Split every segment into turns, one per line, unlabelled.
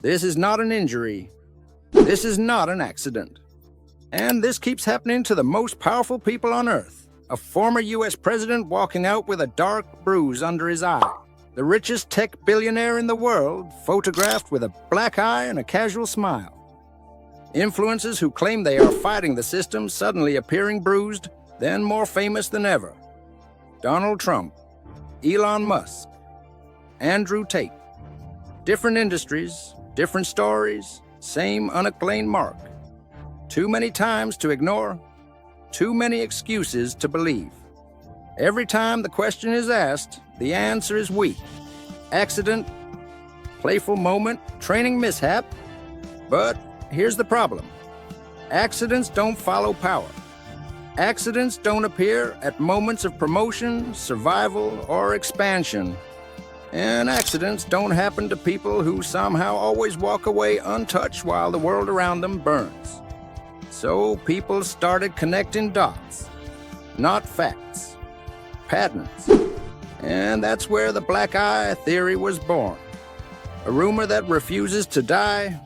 This is not an injury. This is not an accident. And this keeps happening to the most powerful people on Earth. A former US president walking out with a dark bruise under his eye. The richest tech billionaire in the world, photographed with a black eye and a casual smile. Influencers who claim they are fighting the system suddenly appearing bruised, then more famous than ever. Donald Trump, Elon Musk, Andrew Tate. Different industries, different stories, same unacclaimed mark. Too many times to ignore, too many excuses to believe. Every time the question is asked, the answer is weak. Accident, playful moment, training mishap. But here's the problem. Accidents don't follow power. Accidents don't appear at moments of promotion, survival, or expansion. And accidents don't happen to people who somehow always walk away untouched while the world around them burns. So people started connecting dots, not facts, patterns. And that's where the black eye theory was born. A rumor that refuses to die,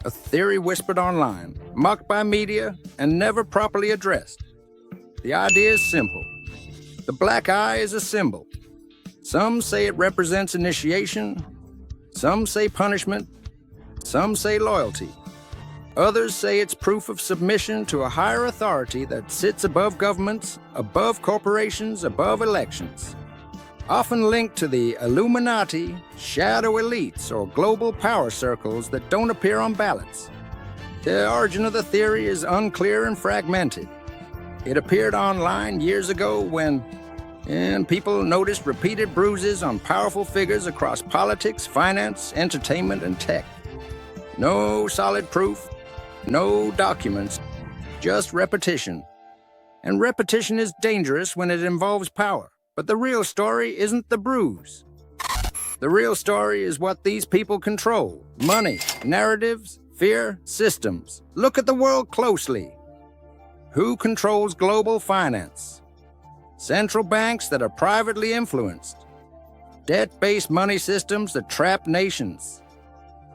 a theory whispered online, mocked by media, and never properly addressed. The idea is simple. The black eye is a symbol. Some say it represents initiation, some say punishment, some say loyalty. Others say it's proof of submission to a higher authority that sits above governments, above corporations, above elections. Often linked to the Illuminati, shadow elites, or global power circles that don't appear on ballots. The origin of the theory is unclear and fragmented. It appeared online years ago when people noticed repeated bruises on powerful figures across politics, finance, entertainment, and tech. No solid proof, no documents, just repetition. And repetition is dangerous when it involves power. But the real story isn't the bruise. The real story is what these people control. Money, narratives, fear, systems. Look at the world closely. Who controls global finance? Central banks that are privately influenced. Debt-based money systems that trap nations.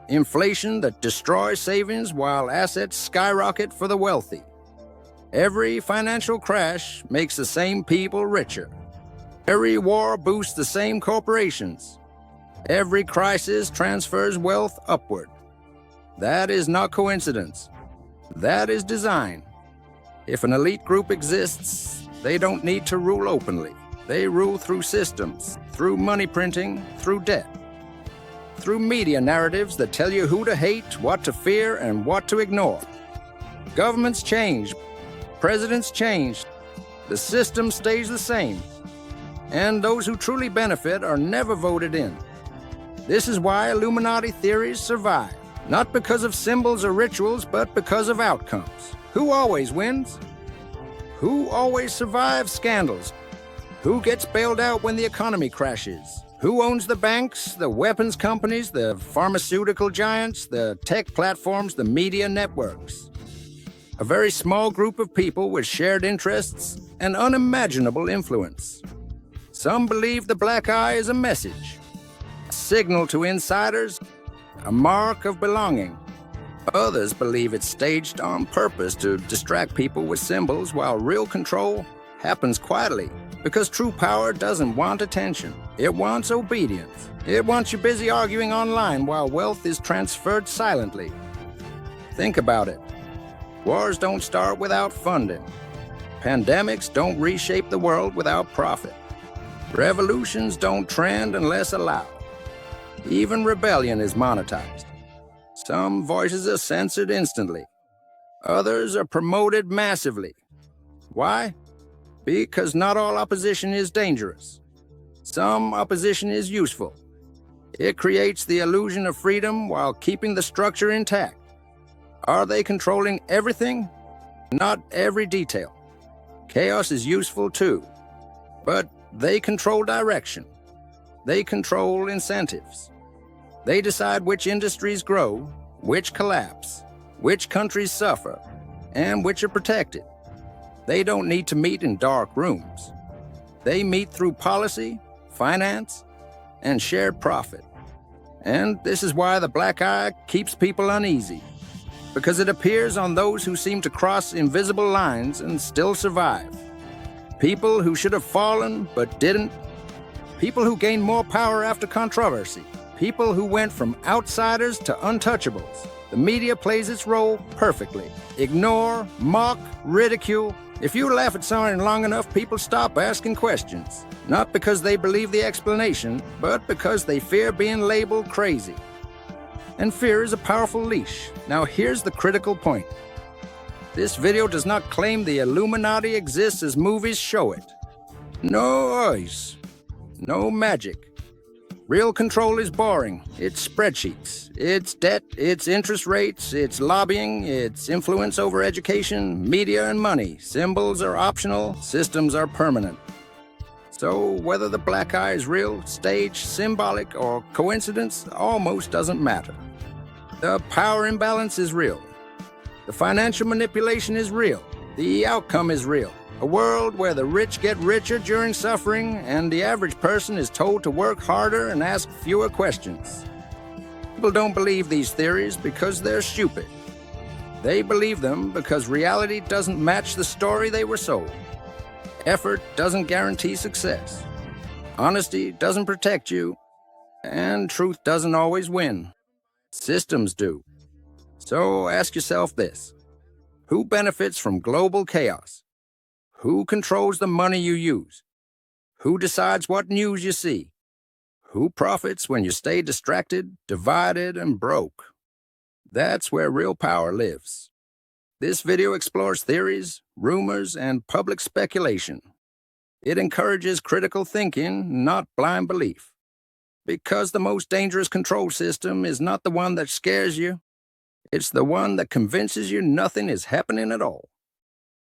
Inflation that destroys savings while assets skyrocket for the wealthy. Every financial crash makes the same people richer. Every war boosts the same corporations. Every crisis transfers wealth upward. That is not coincidence. That is design. If an elite group exists, they don't need to rule openly. They rule through systems, through money printing, through debt. Through media narratives that tell you who to hate, what to fear, and what to ignore. Governments change. Presidents change. The system stays the same. And those who truly benefit are never voted in. This is why Illuminati theories survive. Not because of symbols or rituals, but because of outcomes. Who always wins? Who always survives scandals? Who gets bailed out when the economy crashes? Who owns the banks, the weapons companies, the pharmaceutical giants, the tech platforms, the media networks? A very small group of people with shared interests and unimaginable influence. Some believe the black eye is a message, a signal to insiders, a mark of belonging. Others believe it's staged on purpose to distract people with symbols, while real control happens quietly. Because true power doesn't want attention. It wants obedience. It wants you busy arguing online while wealth is transferred silently. Think about it. Wars don't start without funding. Pandemics don't reshape the world without profit. Revolutions don't trend unless allowed. Even rebellion is monetized. Some voices are censored instantly. Others are promoted massively. Why? Because not all opposition is dangerous. Some opposition is useful. It creates the illusion of freedom while keeping the structure intact. Are they controlling everything? Not every detail. Chaos is useful too. But they control direction. They control incentives. They decide which industries grow, which collapse, which countries suffer, and which are protected. They don't need to meet in dark rooms. They meet through policy, finance, and shared profit. And this is why the black eye keeps people uneasy, because it appears on those who seem to cross invisible lines and still survive. People who should have fallen but didn't. People who gained more power after controversy. People who went from outsiders to untouchables. The media plays its role perfectly. Ignore, mock, ridicule. If you laugh at someone long enough, people stop asking questions. Not because they believe the explanation, but because they fear being labeled crazy. And fear is a powerful leash. Now here's the critical point. This video does not claim the Illuminati exists as movies show it. No ice. No magic. Real control is boring. It's spreadsheets. It's debt, it's interest rates, it's lobbying, it's influence over education, media and money. Symbols are optional, systems are permanent. So whether the black eye is real, staged, symbolic, or coincidence almost doesn't matter. The power imbalance is real. The financial manipulation is real. The outcome is real. A world where the rich get richer during suffering and the average person is told to work harder and ask fewer questions. People don't believe these theories because they're stupid. They believe them because reality doesn't match the story they were sold. Effort doesn't guarantee success. Honesty doesn't protect you. And truth doesn't always win. Systems do. So ask yourself this. Who benefits from global chaos? Who controls the money you use? Who decides what news you see? Who profits when you stay distracted, divided, and broke? That's where real power lives. This video explores theories, rumors, and public speculation. It encourages critical thinking, not blind belief. Because the most dangerous control system is not the one that scares you, it's the one that convinces you nothing is happening at all.